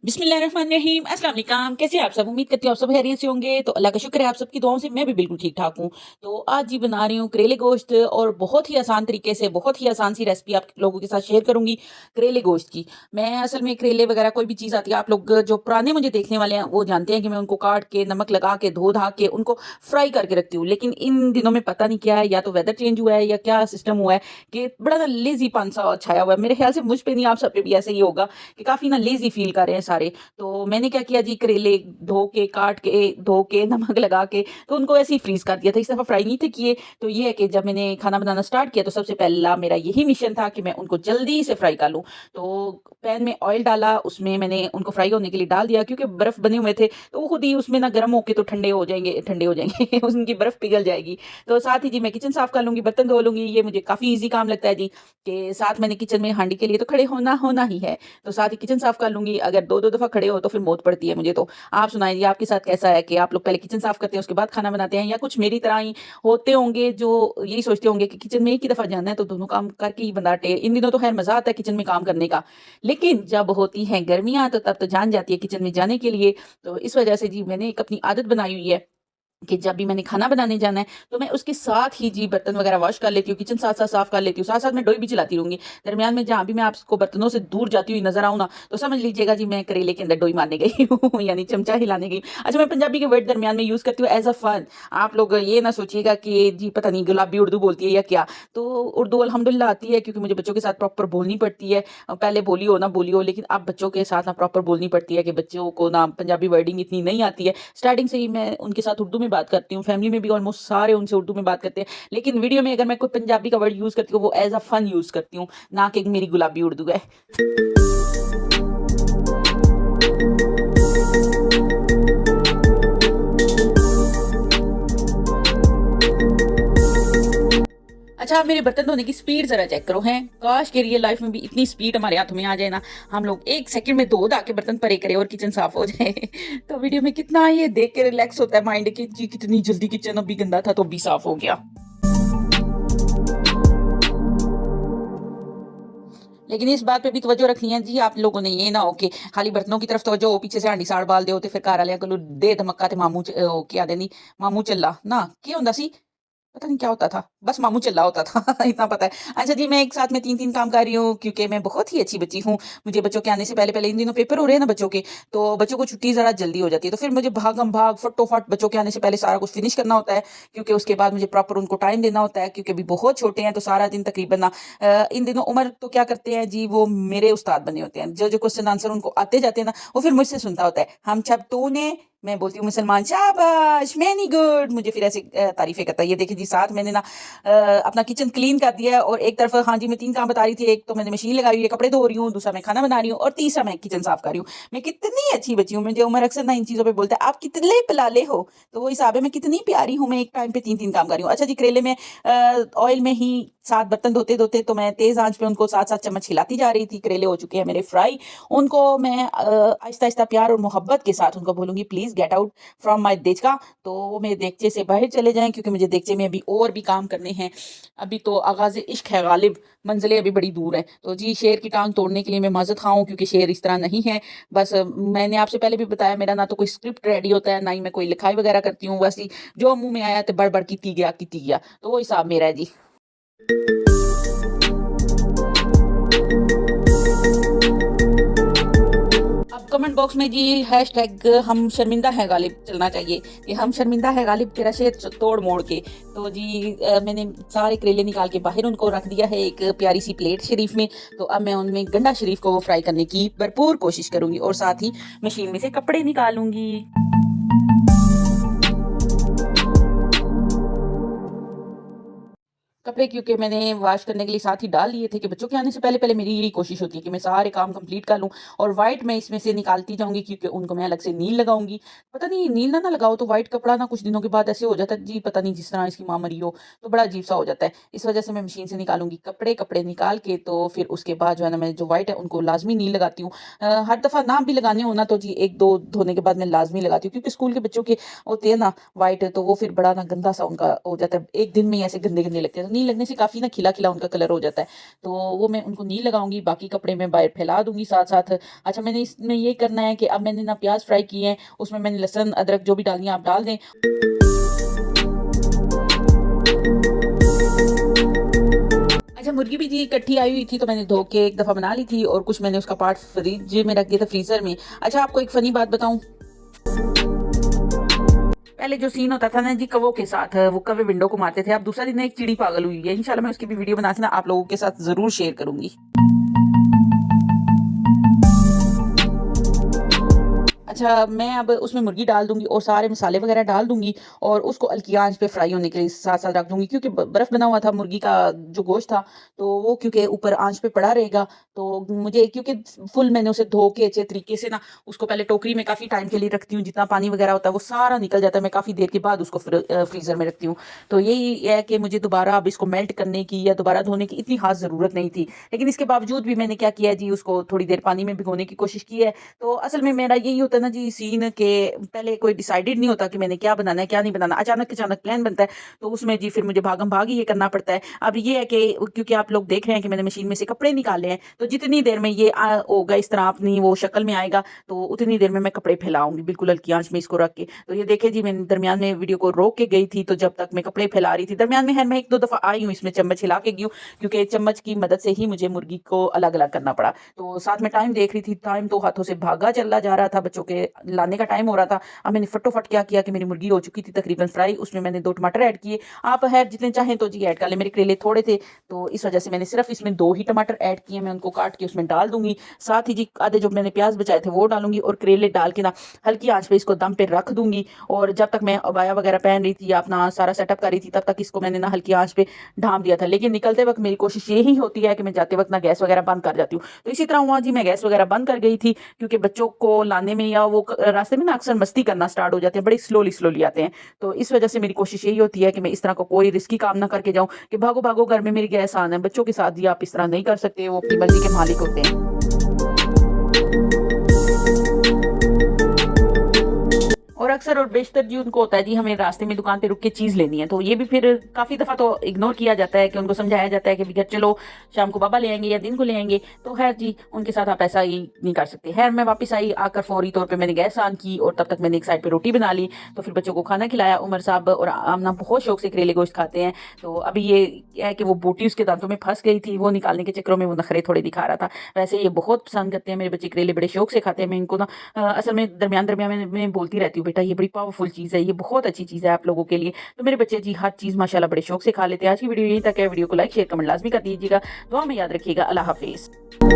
बिस्मिल्लाहिर्रहमानिर्रहीम अस्सलाम वालेकुम। कैसे हैं आप सब? उम्मीद करती हूँ आप सब खैरियत से होंगे। तो अल्लाह का शुक्र है आप सबकी दुआओं से मैं भी बिल्कुल ठीक ठाक हूँ। तो आज जी बना रही हूँ करेले गोश्त और बहुत ही आसान तरीके से बहुत ही आसान सी रेसिपी आप लोगों के साथ शेयर करूँगी करेले गोश्त की। मैं असल में करेले वगैरह कोई भी चीज़ आती है, आप लोग जो पुराने मुझे देखने वाले हैं वो जानते हैं कि मैं उनको काट के नमक लगा के धो धा के उनको फ्राई करके रखती हूँ। लेकिन इन दिनों में पता नहीं क्या है, या तो वेदर चेंज हुआ है या क्या सिस्टम हुआ है कि बड़ा ना लेजीपन सा छाया हुआ है। मेरे ख्याल से मुझ पे नहीं, आप सब पे भी ऐसे ही होगा कि काफ़ी ना लेजी फील कर रहे हैं सारे। तो मैंने क्या किया जी, करेले धो के, काट के, धो के, नमक लगा के तो उनको ऐसे ही फ्रीज़ कर दिया था। इस दफ़ा फ्राई नहीं थे किए। तो ये है कि जब मैंने खाना बनाना स्टार्ट किया तो सबसे पहला मेरा यही मिशन था कि मैं उनको जल्दी से फ्राई कर लूँ। तो पैन में ऑयल डाला, उसमें मैंने उनको फ्राई होने के लिए डाल दिया, क्योंकि बर्फ़ बने हुए थे तो वो खुद ही उसमें ना गर्म होके तो ठंडे हो जाएँगे उनकी बर्फ़ पिघल जाएगी। तो साथ ही जी मैं किचन साफ़ कर लूँगी, बर्तन धो लूँगी। ये मुझे काफ़ी ईज़ी काम लगता है जी, कि साथ मैंने किचन में हांडी के लिए तो खड़े होना ही है। तो साथ ही किचन साफ़ कर लूँगी। अगर 2-2 दफ़ा खड़े हो तो फिर मौत पड़ती है मुझे तो। आप सुनाइए आपके साथ कैसा है कि आप लोग पहले किचन साफ़ करते हैं उसके बाद खाना बनाते हैं, या कुछ मेरी तरह ही होते होंगे जो यही सोचते होंगे कि किचन में एक ही दफ़ा जाना है तो दोनों काम करके ही बंदा टे इन दिनों तो ख़ैर मज़ा आता है किचन में काम करने का। लेकिन जब होती हैं गर्मियाँ तो तब तो जान जाती है किचन में जाने के लिए। तो इस वज़ह से जी मैंने एक अपनी आदत बनाई हुई है कि जब भी मैंने खाना बनाने जाना है तो मैं उसके साथ ही जी बर्तन वगैरह वॉश कर लेती हूँ, किचन साथ-साथ साफ कर लेती हूँ, साथ-साथ मैं डोई भी चलाती रहूँगी। दरमियान में जहाँ भी मैं आपको बर्तनों से दूर जाती हुई नज़र आऊँ ना, तो समझ लीजिएगा जी मैं करेले के अंदर डोई मारने गई हूँ यानी चमचा हिलाने गई। अच्छा, मैं पंजाबी के वर्ड दरमियान में यूज़ करती हूँ एज़ अ फन। आप लोग ये ना सोचिएगा कि जी पता नहीं गुलाबी उर्दू बोलती है या क्या। तो उर्दू अल्हम्दुलिल्लाह आती है, क्योंकि मुझे बच्चों के साथ प्रॉपर बोलनी पड़ती है। पहले बोली हो ना बोली हो, लेकिन अब बच्चों के साथ ना प्रॉपर बोलनी पड़ती है कि बच्चों को ना पंजाबी वर्डिंग इतनी नहीं आती है। स्टार्टिंग से ही मैं उनके साथ उर्दू में बात करती हूँ, फैमिली में भी ऑलमोस्ट सारे उनसे उर्दू में बात करते हैं। लेकिन वीडियो में अगर मैं कोई पंजाबी का वर्ड यूज़ करती हूँ वो एज़ अ फन यूज़ करती हूँ, ना कि मेरी गुलाबी उर्दू है। अच्छा, आप मेरे बर्तन धोने की स्पीड ज़रा चेक करो हैं। काश कि रियल लाइफ़ में भी इतनी स्पीड हमारे हाथों में आ जाए ना, हम लोग 1 सेकंड में धो धा के बर्तन परे करें और किचन साफ़ हो जाए। तो वीडियो में कितना ये देख के रिलैक्स होता है माइंड कि जी कितनी जल्दी किचन अभी गंदा था तो अभी साफ़ हो गया। लेकिन इस बात पे भी तवज्जो रखनी है जी, आप लोगों ने ये ना हो कि खाली बर्तनों की तरफ तवज्जो हो, पीछे से हांडी साड़ बाल दे ते फिर घर वालियां कोलों दे धमक्का ते मामू क्या देनी मामू चला ना की हुंदा सी, पता नहीं क्या होता था, बस मामू चिल्ला होता था इतना पता है। अच्छा जी, मैं एक साथ में 3-3 काम कर रही हूँ क्योंकि मैं बहुत ही अच्छी बच्ची हूँ। मुझे बच्चों के आने से पहले-पहले इन दिनों पेपर हो रहे हैं ना बच्चों के, तो बच्चों को छुट्टी ज़रा जल्दी हो जाती है। तो फिर मुझे भागम-भाग, फटो-फट बच्चों के आने से पहले सारा कुछ फिनिश करना होता है, क्योंकि उसके बाद मुझे प्रॉपर उनको टाइम देना होता है, क्योंकि अभी बहुत छोटे हैं तो सारा दिन तकरीबन ना इन दिनों उमर तो क्या करते हैं जी, वो मेरे उस्ताद बने होते हैं। जो-जो क्वेश्चन आंसर उनको आते जाते हैं ना, वो फिर मुझसे सुनता होता है। हम छब तूने, मैं बोलती हूँ मुसलमान शाबाश, वेरी गुड, मुझे फिर ऐसे तारीफ़ें करता है। ये देखिए जी, साथ मैंने ना अपना किचन क्लीन कर दिया है, और एक तरफ हाँ जी मैं 3 काम बता रही थी, एक तो मैंने मशीन लगाई हुई है, कपड़े धो रही हूँ, दूसरा मैं खाना बना रही हूँ और तीसरा मैं किचन साफ कर रही हूँ। मैं कितनी अच्छी बच्ची हूँ, मुझे उमर अक्सर ना इन चीज़ों पे बोलता है, "आप कितने पलाले हो?" तो वो हिसाब है मैं कितनी प्यारी हूँ, मैं एक टाइम पे 3-3 काम कर रही हूँ। अच्छा जी, करेले में ऑयल में ही साथ बर्तन धोते-धोते तो मैं तेज़ आँच पे उनको साथ-साथ चम्मच हिलाती जा रही थी। करेले हो चुके हैं मेरे फ्राई, उनको मैं आहिस्ता-आहिस्ता प्यार और मोहब्बत के साथ उनको बोलूँगी, "please get out from my देचका।" तो वो मेरे देगचे से बाहर चले जाएँ, क्योंकि मुझे देगचे में अभी और भी काम करने हैं। अभी तो आगाज़ इश्क है गालिब, मंज़िलें अभी बड़ी दूर हैं। तो जी शेर की टाँग तोड़ने के लिए मैं माज़रत ख़्वाह हूँ, क्योंकि शेर इस तरह नहीं है। बस मैंने आपसे पहले भी बताया, मेरा ना तो कोई स्क्रिप्ट रेडी होता है, ना ही मैं कोई लिखाई वग़ैरह करती हूँ। बस ही जो मुँह में आया तो बड़-बड़ कीती गया। तो वो हिसाब मेरा है जी। अब कमेंट बॉक्स में जी हैशटैग हम शर्मिंदा हैं गालिब चलना चाहिए, कि हम शर्मिंदा हैं गालिब तेरा शेर तोड़ मोड़ के। तो जी मैंने सारे करेले निकाल के बाहर उनको रख दिया है एक प्यारी सी प्लेट शरीफ में। तो अब मैं उनमें गंडा शरीफ को फ्राई करने की भरपूर कोशिश करूंगी, और साथ ही मशीन में से कपड़े निकालूंगी। कपड़े क्योंकि मैंने वॉश करने के लिए साथ ही डाल लिए थे, कि बच्चों के आने से पहले-पहले मेरी यही कोशिश होती है कि मैं सारे काम कंप्लीट कर लूँ, और व्हाइट मैं इसमें से निकालती जाऊँगी, क्योंकि उनको मैं अलग से नील लगाऊँगी। पता नहीं नील ना लगाओ तो व्हाइट कपड़ा ना कुछ दिनों के बाद ऐसे हो जाता है जी, पता नहीं जिस तरह इसकी माँ मरी हो, तो बड़ा अजीब-सा हो जाता है। इस वज़ह से मैं मशीन से निकालूँगी कपड़े, कपड़े निकाल के तो फिर उसके बाद जो है ना, मैं जो व्हाइट है उनको लाज़मी नील लगाती हूँ। हर दफ़ा ना भी लगाने हो ना तो जी 1-2 धोने के बाद मैं लाज़मी लगाती हूँ, क्योंकि स्कूल के बच्चों के होते हैं ना व्हाइट, तो वो फिर बड़ा ना गंदा-सा उनका हो जाता है। एक दिन में ही ऐसे गंदे-गंदे लगते हैं। तो नील लगने से काफ़ी ना खिला-खिला उनका कलर हो जाता है। तो वो मैं उनको नील लगाऊँगी, बाकी कपड़े मैं बाहर फैला दूँगी साथ-साथ। अच्छा, मैंने इसमें ये करना है कि अब मैंने ना प्याज़ फ्राई किए हैं, उसमें मैंने लहसुन, अदरक जो भी डालनी है आप डाल दें। अच्छा, मुर्गी भी जी इकट्ठी आई हुई थी, तो मैंने धो के एक दफ़ा बना ली थी और कुछ मैंने उसका पार्ट फ्रिज में रख दिया था, फ्रीज़र में। अच्छा, आपको एक फ़नी बात बताऊँ? पहले जो सीन होता था ना जी कौवों के साथ, वो कौवे विंडो को मारते थे। अब दूसरा दिन ना एक चिड़ी पागल हुई है। इंशाल्लाह मैं उसकी भी वीडियो बना के ना आप लोगों के साथ ज़रूर शेयर करूँगी। अच्छा, मैं अब उसमें मुर्गी डाल दूँगी और सारे मसाले वगैरह डाल दूँगी और उसको हल्की आँच पे फ्राई होने के लिए साथ-साथ रख दूँगी, क्योंकि ब बर्फ़ बना हुआ था मुर्गी का जो गोश्त था, तो वो क्योंकि ऊपर आँच पे पड़ा रहेगा, तो मुझे क्योंकि फुल मैंने उसे धो के अच्छे तरीके से ना उसको पहले टोकरी में काफ़ी टाइम के लिए रखती हूँ, जितना पानी वगैरह होता है वो सारा निकल जाता है, मैं काफ़ी देर के बाद उसको फ्रीज़र में रखती हूँ। तो यही है कि मुझे दोबारा अब इसको मेल्ट करने की या दोबारा धोने की इतनी ख़ास ज़रूरत नहीं थी। लेकिन इसके बावजूद भी मैंने क्या किया जी, उसको थोड़ी देर पानी में भिगोने की कोशिश की है। तो असल में मेरा यही होता है ना जी सीन, के पहले कोई डिसाइडेड नहीं होता कि मैंने क्या बनाना है, क्या नहीं बनाना। अचानक-अचानक प्लान बनता है, तो उसमें जी फिर मुझे भागम-भाग ही ये करना पड़ता है। अब ये है कि क्योंकि आप लोग देख रहे हैं कि मैंने मशीन में से कपड़े निकाले हैं, तो जितनी देर में ये होगा इस तरह अपनी वो शक्ल में आएगा, तो उतनी देर में मैं कपड़े फैलाऊँगी बिल्कुल हल्की आँच में इसको रख के। तो ये देखिए जी, मैंने दरमियान में वीडियो को रोक के गई थी, तो जब तक मैं कपड़े फैला रही थी, दरमियान में खैर मैं 1-2 दफ़ा आई हूँ इसमें चम्मच हिला के गई हूँ, क्योंकि चम्मच की मदद से ही मुझे मुर्गी को अलग-अलग करना पड़ा। तो साथ में टाइम देख रही थी, टाइम तो हाथों से भागा चला जा रहा था, बच्चों के लाने का टाइम हो रहा था। अब मैंने फटाफट क्या किया कि मेरी मुर्गी हो चुकी थी तकरीबन फ्राई, उसमें मैंने 2 टमाटर ऐड किए। आप है जितने चाहें तो जी ऐड कर लें, मेरे करेले थोड़े थे, तो इस वजह से मैंने सिर्फ़ इसमें 2 ही टमाटर ऐड किए, मैं उनको काट के उसमें डाल दूँगी। साथ ही जी आधे जो मैंने प्याज़ बचाए थे वो डालूँगी और करेले डाल के ना हल्की आँच पे इसको दम पे रख दूँगी, और जब तक मैं अबाया वगैरह पहन रही थी या अपना सारा सेटअप कर रही थी, तब तक इसको मैंने ना हल्की आँच पे ढाँप दिया था। लेकिन निकलते वक़्त मेरी कोशिश यही होती है कि मैं जाते वक़्त ना गैस वगैरह बंद कर जाती हूँ। तो इसी तरह हुआ जी, मैं गैस वगैरह बंद कर गई थी, क्योंकि बच्चों को लाने में या वो रास्ते में ना अक्सर मस्ती करना स्टार्ट हो जाते हैं, बड़ी स्लोली आते हैं। तो इस वजह से मेरी कोशिश यही होती है कि मैं इस तरह का कोई रिस्की काम ना करके जाऊँ कि भागो-भागो घर में मेरी गैस ऑन है। बच्चों के साथ जी आप इस तरह नहीं कर सकते, वो अपनी मर्ज़ी के मालिक होते हैं। और अक्सर और बेशतर जी उनको होता है जी हमें रास्ते में दुकान पे रुक के चीज़ लेनी है, तो ये भी फिर काफ़ी दफ़ा तो इग्नोर किया जाता है कि उनको समझाया जाता है कि भैया चलो शाम को बाबा ले आएँगे या दिन को ले आएँगे। तो ख़ैर जी उनके साथ आप ऐसा ही नहीं कर सकते। ख़ैर मैं वापस आई, आकर फ़ौरी तौर पे मैंने गैस ऑन की और तब तक मैंने एक साइड पे रोटी बना ली। तो फिर बच्चों को खाना खिलाया। उमर साहब और आमना बहुत शौक से करेले गोश्त खाते हैं। तो अभी ये है कि वो बोटी उसके दाँतों में फँस गई थी, वो निकालने के चक्करों में वो नखरे थोड़े दिखा रहा था। वैसे ये बहुत पसंद करते हैं मेरे बच्चे, करेले बड़े शौक से खाते हैं। मैं इनको ना असल में दरमियान-दरमियान में मैं बोलती रहती हूँ, बेटा ये बड़ी पावरफुल चीज़ है, ये बहुत अच्छी चीज़ है आप लोगों के लिए। तो मेरे बच्चे जी हर चीज़ माशाल्लाह बड़े शौक से खा लेते हैं। आज की वीडियो यहीं तक है। वीडियो को लाइक शेयर कमेंट लाज़मी कर दीजिएगा। दुआ में याद रखिएगा। अल्लाह हाफ़िज़।